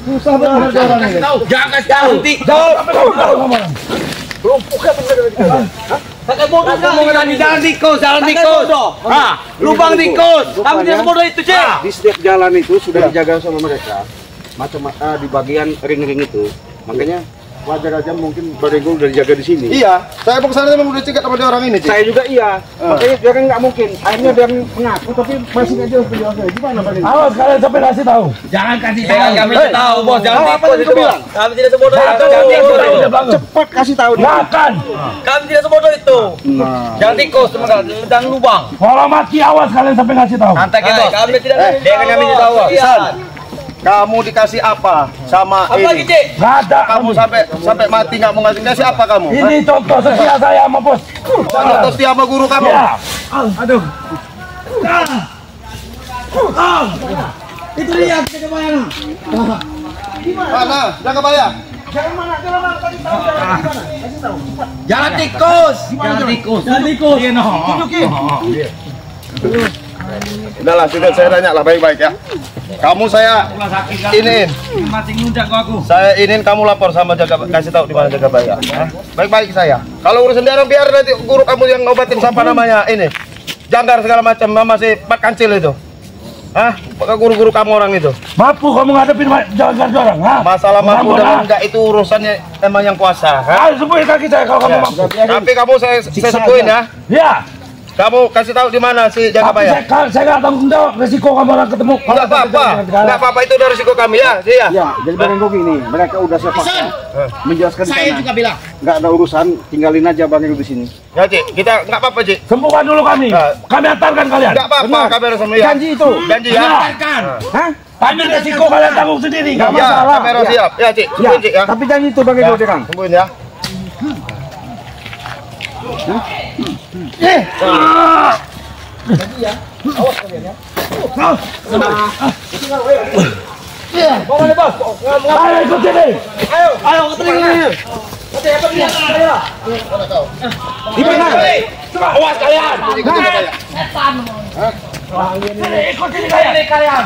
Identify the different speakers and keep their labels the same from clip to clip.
Speaker 1: Susah benar orang ini.
Speaker 2: Jangan kasih tahu. Pakai bodoh jangan tikus. Lubang tikus. Kamu tidak sebodoh itu, Cek.
Speaker 1: Di setiap jalan itu sudah dijaga sama mereka. Macam di bagian ring-ring itu. Makanya wajar aja mungkin Barego udah dijaga di sini. Iya, saya mau kesana memang udah cegat sama dia orang ini. Saya juga iya. Makanya dia kan nggak mungkin. Akhirnya dia mengaku tapi masih aja penjelasannya. Gimana Barego?
Speaker 3: Awas kalian sampai kasih tahu.
Speaker 2: Jangan kasih tahu. Kami tahu, Bos. Jangan
Speaker 1: apa yang
Speaker 2: tikus.
Speaker 1: bilang?
Speaker 2: Kami tidak sebodoh itu.
Speaker 1: Cepat kasih tahu dia.
Speaker 3: Makan.
Speaker 2: Kami tidak sebodoh itu.
Speaker 1: Nah.
Speaker 2: Jangan tikus, dan lubang.
Speaker 3: Kalau mati awas kalian sampai kasih tahu.
Speaker 2: Santai, Bos. Kami tidak kami tahu.
Speaker 1: Kamu dikasih apa sama
Speaker 2: Apa lagi,
Speaker 1: ini?
Speaker 2: Cek?
Speaker 3: Nggak ada.
Speaker 1: Kamu sampai mati nggak mau ngasih apa kamu?
Speaker 3: Ini contoh setia saya sama bos.
Speaker 1: Contoh setia sama guru kamu?
Speaker 3: Ya.
Speaker 2: Aduh. Itu dia jaga bayang.
Speaker 1: Mana? Jaga bayang.
Speaker 2: Jangan tikus. Jangan tikus. Iya, no.
Speaker 1: Udahlah, sudah saya tanya lah baik-baik ya. Kamu saya iniin. Saya inin kamu lapor sama kasih tahu di mana jaga bayang. Baik-baik saya. Kalau urusan dia biar nanti guru kamu yang ngobatin siapa namanya ini. Janggar segala macam masih Pak Kancil itu. Pakai guru-guru kamu orang itu.
Speaker 3: Mampu kamu ngadepin jalan orang,
Speaker 1: Masalah mampu dan enggak itu urusannya emang yang kuasa.
Speaker 3: Ayo sembuhin kaki saya kalau kamu mampu.
Speaker 1: Tapi kamu saya sembuhin ya.
Speaker 3: Ya.
Speaker 1: Kamu kasih tahu di mana si jaga
Speaker 3: Tapi
Speaker 1: bayang.
Speaker 3: saya nggak tanggung jawab resiko kamu orang ketemu.
Speaker 1: Enggak apa-apa. Enggak apa-apa itu dari risiko kami ya. Iya.
Speaker 4: Ya, jadi Barenggo gini, mereka udah saya paksa menjelaskan
Speaker 2: Saya juga bilang.
Speaker 4: nggak ada urusan, tinggalin aja Barenggo di sini.
Speaker 1: Ya, Cik. Kita enggak apa-apa, Cik.
Speaker 3: Sembuhkan dulu kami. Kami antarkan kalian.
Speaker 1: Enggak apa-apa, kami harus sama ya.
Speaker 4: Janji itu.
Speaker 1: Janji ya.
Speaker 4: Hah?
Speaker 3: Tapi resiko kalian tanggung sendiri, nggak
Speaker 1: Ya,
Speaker 3: masalah.
Speaker 1: kami harus siap. Ya, Cik.
Speaker 4: Ya,
Speaker 1: Sembuhin, Cik ya.
Speaker 4: tapi janji itu Barenggo Kang.
Speaker 1: Sembuhin ya.
Speaker 3: Ayo ikut sini.
Speaker 2: Ayo ke telinga.
Speaker 3: Di mana? Awas kalian. Ikut sini kalian.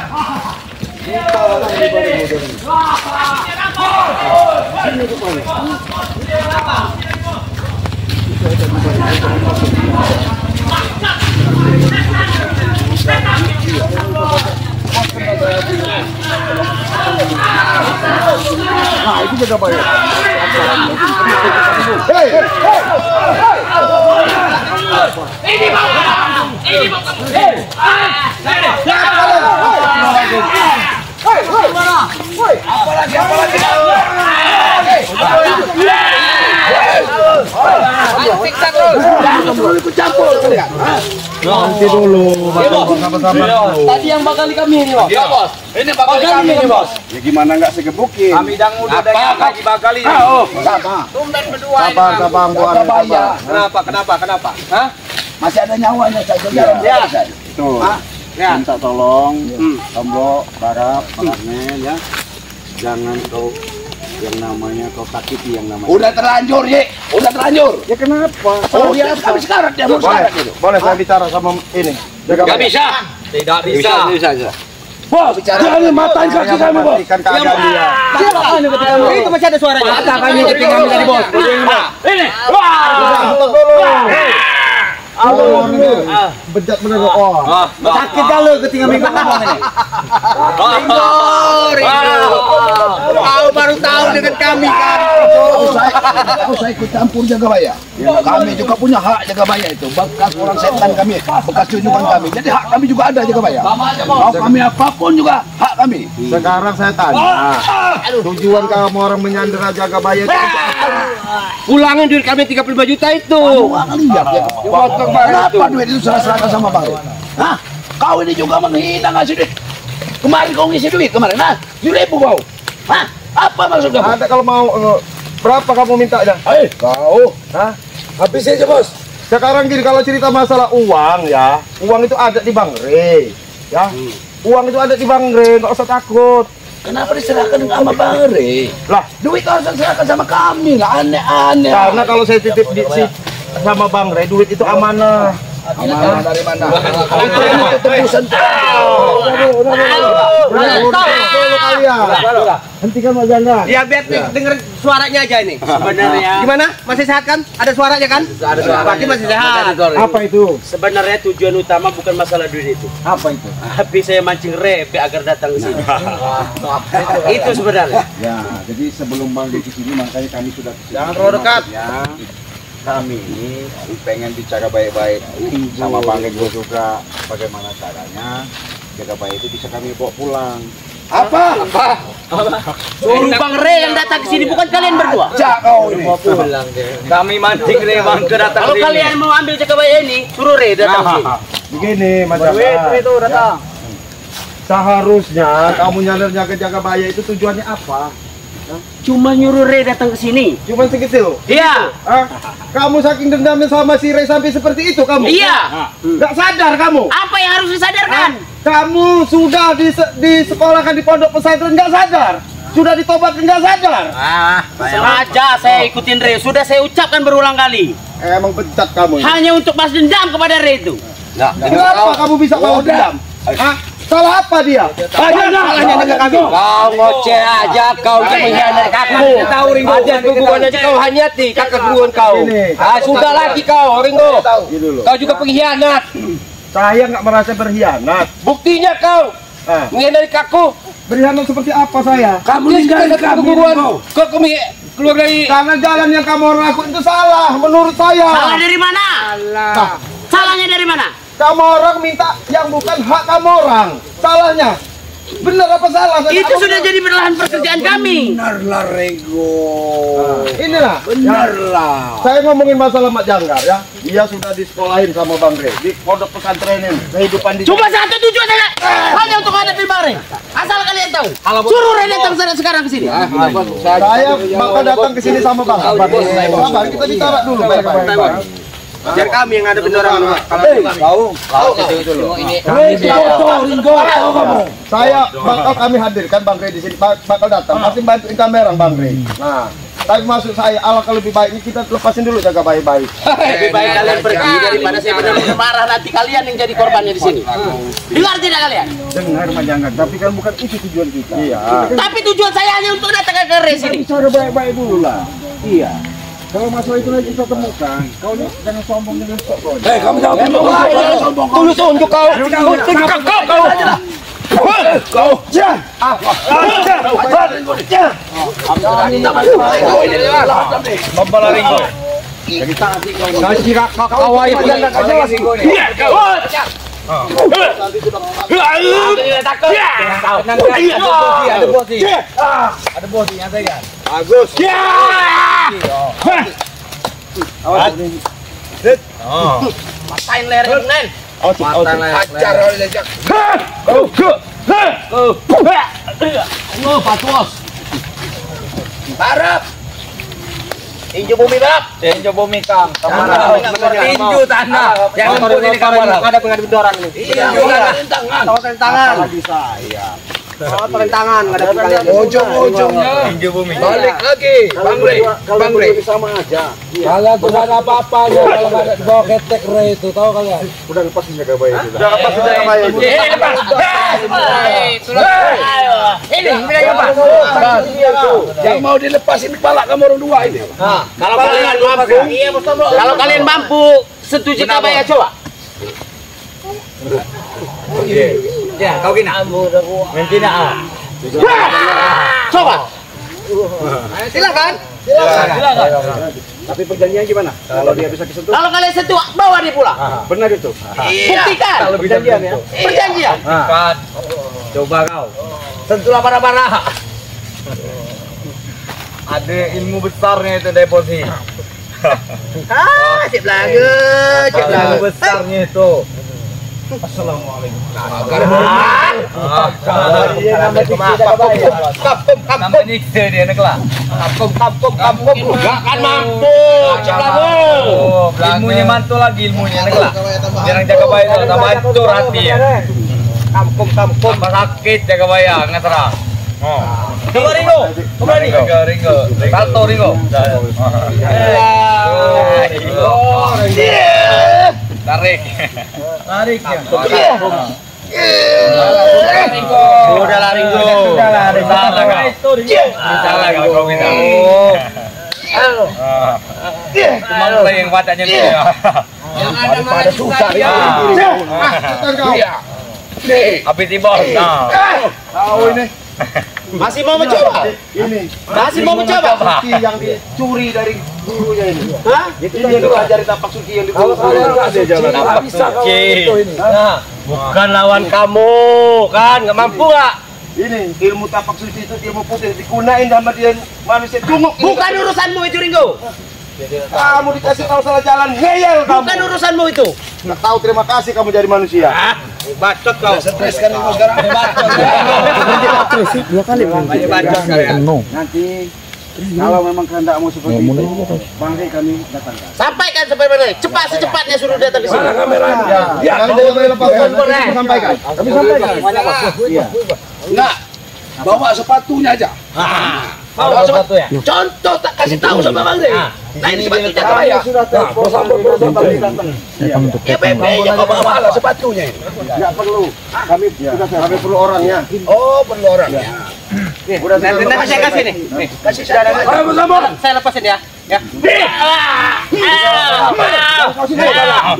Speaker 4: Nah, itu jaga bayang.
Speaker 1: Nanti dulu, sama-sama.
Speaker 2: Tadi yang bakal kami ini, Bos. Iya, Bos. Ini bakal kami ini, Bos.
Speaker 4: Ya gimana nggak segebukin?
Speaker 2: Kami dang udah lagi bakal ini.
Speaker 4: Sama.
Speaker 2: Tumben berdua.
Speaker 4: Sabar,
Speaker 2: Kenapa? Hah?
Speaker 4: Masih ada nyawanya saya jalan.
Speaker 2: Ya.
Speaker 4: Tuh.
Speaker 2: Ya.
Speaker 4: Minta tolong, Tombok, Barap, Parmen ya. Jangan kau yang namanya kau sakiti yang namanya.
Speaker 3: Udah terlanjur, Ye. Udah terlanjur.
Speaker 4: Ya kenapa?
Speaker 3: Oh, dia habis sekarat dia mau sekarat itu.
Speaker 1: Boleh saya bicara sama ini. Jaga
Speaker 2: Enggak
Speaker 1: bayang.
Speaker 2: bisa. Tidak bisa.
Speaker 3: Bos, jangan matain kaki kami, Bos.
Speaker 1: Pastikan keadaan dia.
Speaker 2: Itu masih ada suaranya. Mata kami ketika kami tadi, Bos.
Speaker 3: Ini. Wah.
Speaker 4: Bejat bener oh.
Speaker 2: Sakit kalau ketika minggu ngomong ini. Ringo. Kau baru tahu dengan kami kan.
Speaker 4: Saya ikut campur jaga bayang. Kami juga punya hak jaga bayang itu. Bekas orang setan kami, bekas junjungan kami. Jadi hak kami juga ada jaga bayang. Mau kami apapun juga hak kami.
Speaker 1: Sekarang saya tanya, tujuan kamu orang menyandera jaga bayang itu
Speaker 2: Pulangin duit kami 35 juta itu.
Speaker 4: Lihat ya. Kenapa duit itu serah-serahkan sama Bang? Hah? Kau ini juga menghina ngasih duit. Kemarin kau ngisi duit kemarin, 7.000 kau. Hah? Apa maksud kamu?
Speaker 1: ada kalau mau berapa kamu minta aja?
Speaker 4: Kau.
Speaker 1: Habis aja, Bos. Sekarang gini, kalau cerita masalah uang ya, uang itu ada di Bang Rey, ya. Uang itu ada di Bang Rey, nggak usah takut.
Speaker 4: Kenapa diserahkan sama Bang Rey?
Speaker 1: Lah,
Speaker 4: Duit harus diserahkan sama kami lah, aneh-aneh.
Speaker 1: karena kalau saya titip sama Bang Rey, duit itu amanah.
Speaker 4: Amanah dari mana? Itu tebusan.
Speaker 3: Hentikan Mas Jangga.
Speaker 2: Ya biar denger suaranya aja ini. Sebenarnya. Gimana? Masih sehat kan? Ada suaranya kan? Ada suara. Berarti masih sehat.
Speaker 3: Apa itu?
Speaker 5: Sebenarnya tujuan utama bukan masalah duit itu.
Speaker 3: Apa itu?
Speaker 5: Tapi saya mancing Repe agar datang ke sini. Itu sebenarnya.
Speaker 3: Ya, jadi sebelum Bang Rey ke sini makanya kami sudah kesini.
Speaker 1: Jangan terlalu dekat.
Speaker 3: Ya, kami ini pengen bicara baik-baik sama Bang Rey juga bagaimana caranya jaga bayi itu bisa kami bawa pulang.
Speaker 4: Apa?
Speaker 5: Suruh Bang Rey yang datang ke sini, bukan kalian berdua.
Speaker 4: Jak kau ini.
Speaker 5: Kami mancing Rey Bang ke datang. Kalau kalian mau ambil jaga bayi ini, suruh Rey datang ke sini.
Speaker 3: Begini Mas Jangga.
Speaker 2: Itu datang.
Speaker 3: Seharusnya kamu nyadar jaga bayi itu tujuannya apa?
Speaker 5: Cuma nyuruh Rey datang ke sini.
Speaker 1: Cuma segitu.
Speaker 5: Iya.
Speaker 1: Ah, kamu saking dendamnya sama si Rey sampai seperti itu kamu?
Speaker 5: Iya.
Speaker 1: Nggak sadar kamu?
Speaker 5: Apa yang harus disadarkan?
Speaker 1: Kamu sudah disekolahkan di pondok pesantren nggak sadar? Sudah ditobatkan nggak sadar?
Speaker 5: Sengaja saya ikutin Rey. Sudah saya ucapkan berulang kali.
Speaker 1: Emang pecat kamu ini.
Speaker 5: Hanya untuk balas dendam kepada Rey itu.
Speaker 1: Kenapa kamu bisa balas dendam? Hah? Salah apa dia?
Speaker 2: Salahnya dengan kami.
Speaker 5: Kau ngoceh aja, kau yang mengkhianati aku. Ada hubungan aja kau hanyati kakak guruan kau. Sudah lagi kau, Ringo. Kau juga pengkhianat.
Speaker 1: Saya nggak merasa berkhianat.
Speaker 5: Buktinya kau mengkhianati aku.
Speaker 1: Berkhianat seperti apa saya?
Speaker 3: Kamu ninggalin kami.
Speaker 5: Kau keluar dari.
Speaker 1: Karena jalan yang kamu lakukan itu salah menurut saya.
Speaker 5: Salah dari mana? Salahnya dari mana?
Speaker 1: Kamu orang minta yang bukan hak kamu orang. Salahnya. Benar apa salah?
Speaker 5: Itu sudah jadi berlahan pekerjaan kami.
Speaker 4: Benarlah Rego.
Speaker 1: Inilah.
Speaker 4: Benarlah.
Speaker 1: Saya ngomongin masalah Mak Janggar ya. Dia sudah disekolahin sama Bang Rey di pondok pesantren ini. Kehidupan di
Speaker 5: Cuma satu tujuan saya, hanya untuk hadapin Bang Rey. Asal kalian tahu. Suruh Rey datang sekarang ke sini.
Speaker 1: saya bakal datang ke sini sama Bang. Sabar, kita bicara dulu baik-baik.
Speaker 2: Biar kami yang ada beneran. Kalau
Speaker 1: Saya bakal kami hadirkan Bang Rey di sini, bakal datang, pasti bantuin kamera Bang Rey. Nah, tapi maksud saya alangkah lebih baiknya kita lepasin dulu jaga baik-baik.
Speaker 5: Lebih baik kalian pergi daripada saya benar-benar marah nanti kalian yang jadi korbannya di sini. Dengar tidak kalian?
Speaker 3: Dengar Mas Jangga, tapi kan bukan itu tujuan kita.
Speaker 1: Iya.
Speaker 5: Tapi tujuan saya hanya untuk datang ke Rey sini.
Speaker 3: Bicara baik-baik dulu lah. Iya. Kalau masalah itu lagi kita temukan, kau ini jangan sombong dengan kau.
Speaker 4: Kamu jangan sombong.
Speaker 5: Tunggu tunjuk kau.
Speaker 3: Kau.
Speaker 1: Bagus.
Speaker 5: Matain leher Nen.
Speaker 4: Ajar oleh jak.
Speaker 2: Harap. Tinju bumi Bab. Tinju bumi Kang. Tinju tanah. Jangan turun ini kamu ada pengaduan ini. Tinju tangan. Tawakan tangan. Tawakan tangan. Ada kalian.
Speaker 4: Ujung-ujungnya.
Speaker 2: Tinju bumi.
Speaker 4: Balik lagi. Bang Rey.
Speaker 3: Sama aja. Kalian tuh gak ada apa-apanya kalau gak ada di bawah ketek Rey itu, tahu kalian?
Speaker 1: Udah lepasin jaga bayi itu. Udah lepasin jaga bayi itu.
Speaker 2: Ini wilayah Pak.
Speaker 4: Yang mau dilepasin kepala kamu orang dua ini.
Speaker 5: Kalau kalian mampu, kalau kalian mampu, setuju kita bayar coba.
Speaker 2: Ya, kau kena. Mentina.
Speaker 5: Coba.
Speaker 2: Silakan.
Speaker 3: Tapi perjanjian gimana? Kalau dia bisa kesentuh?
Speaker 5: Kalau kalian sentuh, bawa dia pulang.
Speaker 3: Benar itu?
Speaker 5: Buktikan.
Speaker 3: Perjanjian ya?
Speaker 5: Perjanjian.
Speaker 2: Coba kau. Sentuhlah para-para. Ada ilmu besarnya itu deposi.
Speaker 5: Cip lagu, cip lagu.
Speaker 2: Ilmu besarnya itu. Kampung nyiksa dia nak lah. Kampung.
Speaker 5: Gak akan mampu, cip lagu.
Speaker 2: Ilmunya mantul lagi ilmunya nak lah. Jangan jaga baik tu, tak hancur hati ya. Kampung sakit jaga bayar nggak terang. Coba Ringo. Salto Ringo. Tarik ya.
Speaker 5: Udah lah Ringo.
Speaker 2: Salah kalau kau minta. Cuma mulai yang wataknya dia.
Speaker 5: Yang ada pada susah
Speaker 2: ya. Api tibor.
Speaker 1: Tahu ini.
Speaker 5: Masih mau mencoba?
Speaker 1: Ini.
Speaker 5: Masih mau mencoba?
Speaker 1: Suki yang dicuri dari gurunya ini.
Speaker 5: Hah?
Speaker 1: Ini yang diajari tapak suki yang dicuri.
Speaker 2: Tapak suci.
Speaker 5: Bukan lawan kamu, kan? Nggak mampu nggak?
Speaker 1: Ini ilmu tapak suci itu ilmu putih digunain sama dia manusia cunguk.
Speaker 5: Bukan urusanmu itu Ringo.
Speaker 1: Kamu dikasih tahu salah jalan, ngeyel kamu.
Speaker 5: Bukan urusanmu itu.
Speaker 1: Nggak tahu terima kasih kamu jadi manusia.
Speaker 5: Bacot kau.
Speaker 4: Stres kan Ringo sekarang.
Speaker 2: Bacot kalian.
Speaker 3: Nanti kalau memang kehendakmu seperti itu, Bang Rey kami datangkan.
Speaker 5: Sampaikan sebenarnya. Cepat secepatnya suruh datang ke sini.
Speaker 1: Ya, kalau dia boleh lepaskan, kami sampaikan. Kami sampaikan.
Speaker 3: Iya.
Speaker 4: Enggak. Bawa sepatunya aja.
Speaker 5: Bawa sepatu ya? Contoh tak kasih tahu sama Bang Rey. Nah ini sepatu Jakabaya.
Speaker 3: Sudah telepon Bang Rey datang.
Speaker 5: Ya PP-nya kau bawa lah sepatunya ini.
Speaker 3: Enggak perlu. Kami sudah
Speaker 1: Kami perlu orangnya.
Speaker 5: Oh perlu orang.
Speaker 1: Udah
Speaker 5: Nanti saya kasih nih. Nih, kasih sudah ada. Saya lepasin ya. Ya.
Speaker 1: Sudahlah.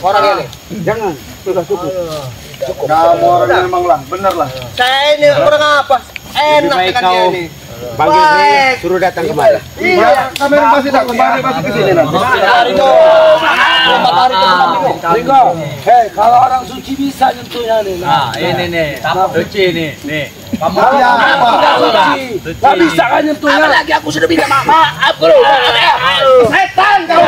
Speaker 5: Orangnya nih.
Speaker 3: Jangan, sudah cukup.
Speaker 1: Kamu orangnya memang lah, bener lah.
Speaker 5: Saya ini orang apa? Enak dengan dia nih.
Speaker 3: Bang Rey suruh datang kemari.
Speaker 1: Iya, kami pasti tak kembali pasti ke sini nanti.
Speaker 4: Ringo, hei kalau orang suci bisa nyentuhnya nih.
Speaker 2: Nah, ini nih. Suci nih. Kamu
Speaker 1: Iya, apa?
Speaker 4: Suci, nggak bisa kan nyentuhnya.
Speaker 5: Apalagi aku sudah minta maaf bro. Setan kau.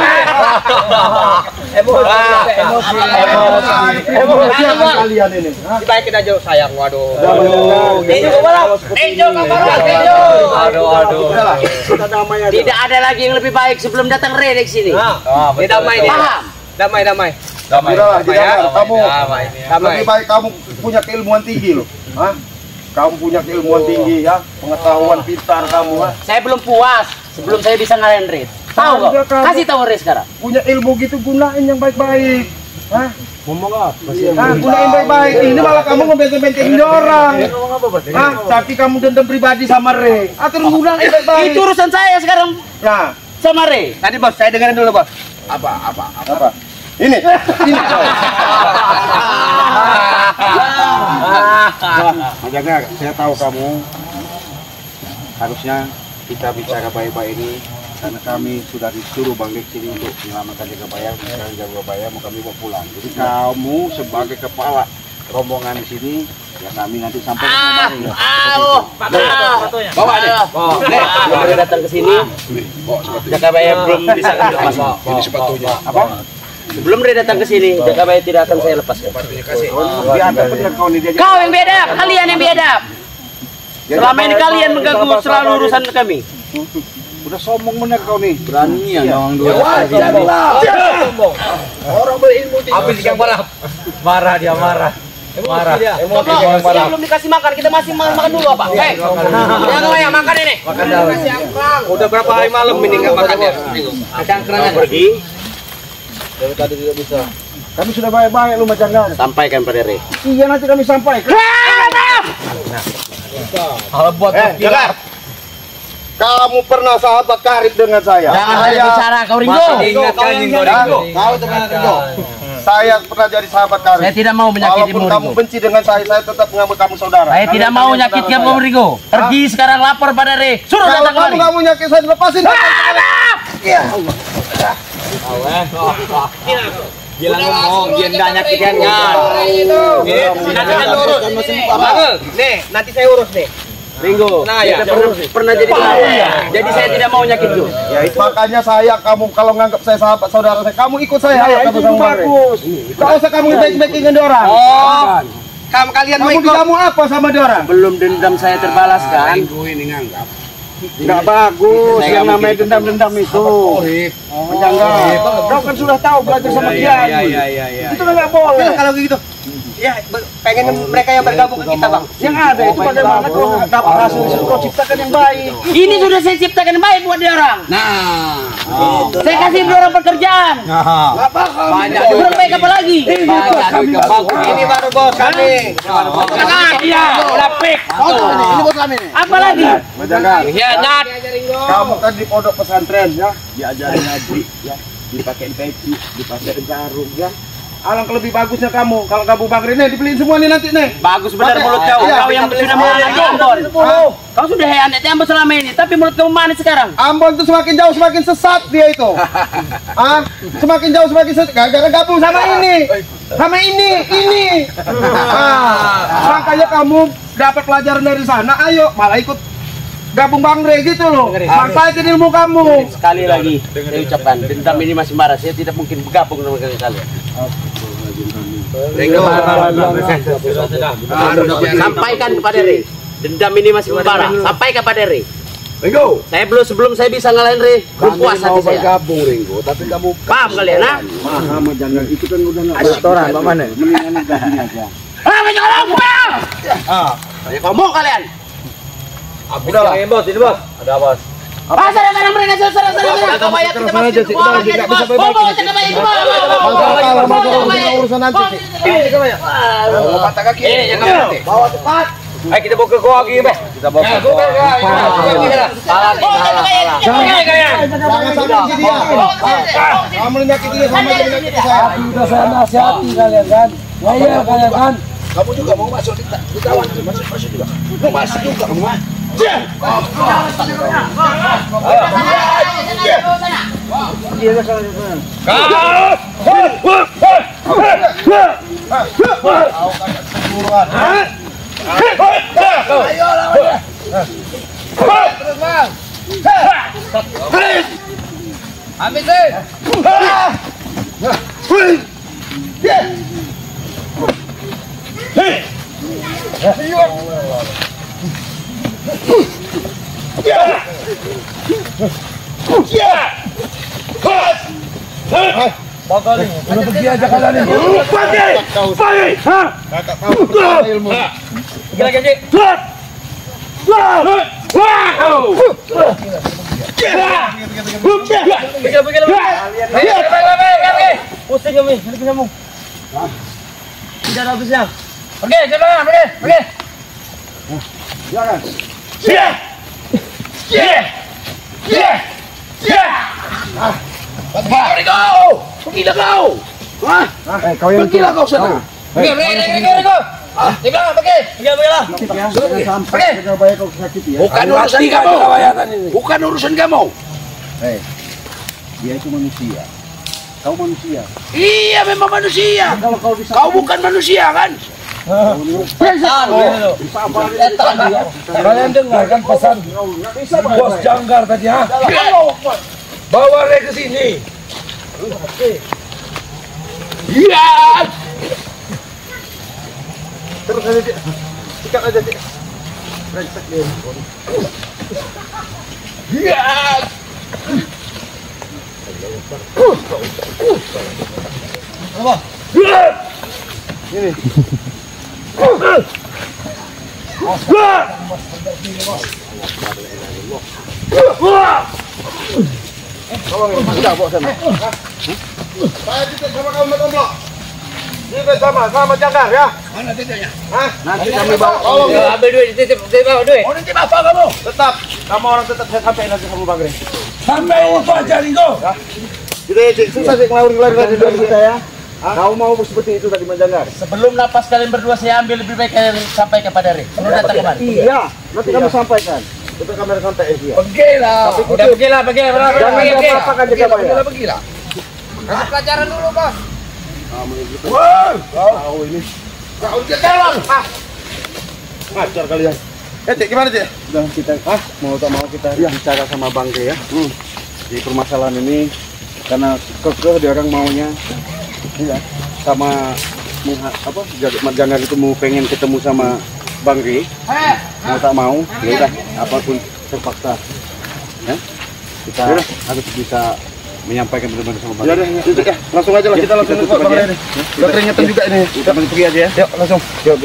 Speaker 1: Emosi kalian ini.
Speaker 5: Dibaikin aja sayang, waduh.
Speaker 1: Tinju
Speaker 5: ke balap. Tinju ke balap. Tinju.
Speaker 2: Aduh.
Speaker 3: Kita damai aja.
Speaker 5: Tidak ada lagi yang lebih baik sebelum datang Rey di sini.
Speaker 2: Betul.
Speaker 5: Damai nih. Paham? Damai.
Speaker 1: Sudahlah, jangan. Kamu
Speaker 5: Damai.
Speaker 1: lebih baik kamu punya keilmuan tinggi loh. Hah? Kamu punya keilmuan tinggi ya, pengetahuan pintar kamu. Ha?
Speaker 5: Saya belum puas sebelum saya bisa ngalahin Rey. Tahu kok? Kasih tahu Rey sekarang.
Speaker 1: Punya ilmu gitu gunain yang baik-baik. Hah?
Speaker 3: Ngomong apa?
Speaker 1: Gunain baik-baik. Ini malah kamu ngebenteng-bentengin orang. Hah? Tapi kamu dendam pribadi sama Rey. Atur gunain baik-baik.
Speaker 5: Itu urusan saya sekarang
Speaker 1: Nah,
Speaker 5: sama Rey.
Speaker 1: tadi bos, saya dengerin dulu bos. Apa? Ini.
Speaker 3: Makanya saya tahu kamu harusnya kita bicara baik-baik ini karena kami sudah disuruh Bang Rey sini untuk menyelamatkan Jakabaya, sekarang Jakabaya mau kami bawa pulang. Jadi kamu sebagai kepala rombongan di sini ya kami nanti sampai ke Bang Rey.
Speaker 5: Bawa deh. Belum Rey datang ke sini. Jakabaya belum bisa lepas.
Speaker 4: Ini sepatunya.
Speaker 3: Apa?
Speaker 5: Sebelum Rey datang ke sini, Jakabaya tidak akan saya lepaskan.
Speaker 3: Biadab bener kau nih dia.
Speaker 5: Kau yang biadab, kalian yang biadab. Selama ini kalian mengganggu selalu urusan kami.
Speaker 3: Udah sombong bener kau nih.
Speaker 2: Beraninya orang dua.
Speaker 4: Orang berilmu tinggi.
Speaker 2: Habis yang marah dia marah. Emosi yang
Speaker 5: Kita belum dikasih makan, kita masih makan dulu apa? Hei, jangan ya makan ini. Udah berapa hari malam ini nggak makan ya? Cangkrangan pergi.
Speaker 1: Dari tadi tidak bisa. Kami sudah baik-baik lu macam mana?
Speaker 5: Sampaikan pada Rey.
Speaker 1: Iya nanti kami sampaikan.
Speaker 2: Kalau buat
Speaker 1: Jangan. Kamu pernah sahabat karib dengan saya.
Speaker 5: Jangan banyak bicara kau Ringo.
Speaker 2: Ingatkan Ringo.
Speaker 1: Kau teman Ringo. Saya pernah jadi sahabat karib.
Speaker 5: Saya tidak mau menyakitimu
Speaker 1: Walaupun kamu
Speaker 5: Ringo.
Speaker 1: benci dengan saya tetap mengambil kamu saudara.
Speaker 5: Saya tidak mau menyakiti kamu Ringo. Pergi sekarang lapor pada Rey. Suruh
Speaker 1: Kalau
Speaker 5: datang
Speaker 1: kamu
Speaker 5: kemari.
Speaker 1: nggak mau nyakit saya lepasin.
Speaker 2: Gila ngomong, dia nggak nyakitin kan.
Speaker 5: Nanti saya urus. Nih, nanti saya urus nih. Ringo,
Speaker 2: ya.
Speaker 5: pernah jadi sahabat. Jadi saya tidak mau nyakit lu.
Speaker 1: Ya itu makanya saya kamu kalau nganggap saya sahabat saudara saya, kamu ikut saya. Ayo kamu sama bagus. Gak usah kamu baik-baikin dia orang.
Speaker 5: Oh, kalian mau
Speaker 1: Kamu
Speaker 5: ikut?
Speaker 1: kamu apa sama dia orang?
Speaker 5: Belum dendam saya terbalas kan?
Speaker 3: Ringo ini nganggap nggak bagus yang namanya dendam-dendam itu. Menjangan. Kau kan sudah tahu belajar sama dia.
Speaker 2: Iya.
Speaker 3: Itu nggak boleh.
Speaker 1: Kalau gitu.
Speaker 5: Ya, pengen mereka yang bergabung ke kita, Bang.
Speaker 2: Yang ada itu bagaimana kalau dapat hasil kau ciptakan yang baik.
Speaker 5: Ini sudah saya ciptakan yang baik buat dia orang.
Speaker 2: Nah,
Speaker 5: Saya kasih dia orang pekerjaan.
Speaker 2: banyak
Speaker 5: Berbaik apa lagi?
Speaker 2: Ini baru bos kami.
Speaker 5: Iya, udah fix.
Speaker 4: Ini bos kami nih.
Speaker 5: Apa lagi?
Speaker 3: Menjaga.
Speaker 5: Hianat.
Speaker 3: Kamu kan di pondok pesantren ya, diajarin ngaji ya, dipakai peci, dipakai jarum ya. Alangkah lebih bagusnya kamu kalau kamu Bang Rene dibeliin semua nih nanti nih.
Speaker 5: Bagus benar
Speaker 3: Pakai-
Speaker 5: mulut kau.
Speaker 3: iya,
Speaker 5: Kau yang
Speaker 3: bisa
Speaker 5: sudah
Speaker 3: beli
Speaker 5: mengandalki Ambon. Kau sudah hianati Ambon selama ini, tapi mulut kamu manis sekarang.
Speaker 1: Ambon tuh semakin jauh semakin sesat dia itu. Semakin jauh semakin sesat gara-gara gabung sama ini. Sama ini. Makanya kamu dapat pelajaran dari sana, ayo malah ikut gabung Bang Re gitu loh. Manfaatin ilmu kamu.
Speaker 5: Sekali lagi, saya ucapkan, dendam ini masih marah. Saya tidak mungkin bergabung dengan kalian. Sampaikan kepada Re, dendam ini masih membara. Sampaikan kepada Re.
Speaker 3: Ringo,
Speaker 5: Saya belum saya bisa ngalahin Re. Belum puas hati saya.
Speaker 3: bergabung Ringo, tapi kamu
Speaker 5: Paham kalian, ha?
Speaker 3: paham jangan itu kan udah nggak
Speaker 2: Restoran, mana?
Speaker 3: mendingan udah gini aja.
Speaker 5: Banyak orang banyak ngomong kalian.
Speaker 2: Udah lah, bos, ini bos. Ada bos.
Speaker 5: Sana mereka sana. Kita bayar kita masuk semua orang jadi bos. Bawa kita bayar semua.
Speaker 1: Urusan nanti.
Speaker 3: Patah kaki.
Speaker 5: Jangan nanti.
Speaker 3: Bawa cepat.
Speaker 2: Ayo kita bawa ke gua lagi, Beh.
Speaker 3: Kita bawa ke
Speaker 1: Jangan sakiti dia. Kamu menyakiti dia sama dia menyakiti saya.
Speaker 2: Udah saya nasihati kalian kan. Waya kalian kan.
Speaker 3: Kamu juga mau masuk di kawan masuk juga. Mau masuk juga kamu.
Speaker 2: Pergi aja kalian ini.
Speaker 1: Kakak kamu pertama ilmu.
Speaker 5: Pusing kami, ini kamu. Tidak ada habisnya.
Speaker 2: Pergi, pergi.
Speaker 3: Jangan. Kau yang gila kau sana. Sampai Surabaya kau sakit ya.
Speaker 2: Bukan urusan kamu. Bukan urusan kamu.
Speaker 3: Dia itu manusia. Kau manusia.
Speaker 2: Iya, memang manusia.
Speaker 3: Kalau kau bisa
Speaker 2: Kau bukan manusia kan?
Speaker 6: Kalian dengarkan pesan Bos Janggar tadi ha? Bawa Re ke sini.
Speaker 2: Iya.
Speaker 1: Terus aja dia. Sikat aja dia. Brengsek dia.
Speaker 2: Iya.
Speaker 1: Saya titip sama kamu Tomblok. Titip sama Janggar ya.
Speaker 3: mana titiknya?
Speaker 1: Nanti kami bawa. Tolong
Speaker 5: Ambil duit, titip bawa duit.
Speaker 3: Mau nanti apa kamu?
Speaker 1: tetap. Kamu orang tetap saya sampai nanti sama Bang Re.
Speaker 6: Sampai itu aja Ringo.
Speaker 1: Jadi susah sih ngelari dari kita ya. Kau mau seperti itu tadi Janggar?
Speaker 5: Sebelum napas kalian berdua saya ambil, lebih baik kalian sampaikan kepada Re. Kamu datang kemari.
Speaker 1: Iya. Nanti kamu sampaikan. Kita kamera kontak dia.
Speaker 6: Pergi lah.
Speaker 5: Udah pergilah,
Speaker 1: Jangan apa-apakan dia Janggar.
Speaker 6: Pergi lah.
Speaker 5: Kasih pelajaran dulu, Bos.
Speaker 1: Kau ini. Kau jalan. Ngajar kalian. Cik, gimana Cik?
Speaker 3: Udah kita mau tak mau kita bicara sama Bang Re ya. Di permasalahan ini karena kekeh dia orang maunya ya, sama Janggar itu mau pengen ketemu sama Bang Re. Mau tak mau, ya udah apapun terpaksa. Ya. Kita harus bisa menyampaikan benar-benar sama Bang.
Speaker 1: Ya deh, duduk ya. Langsung aja lah, kita langsung ke Bang Ray. Udah keringetan juga ini. Kita pergi aja ya. Yuk, langsung. Yuk.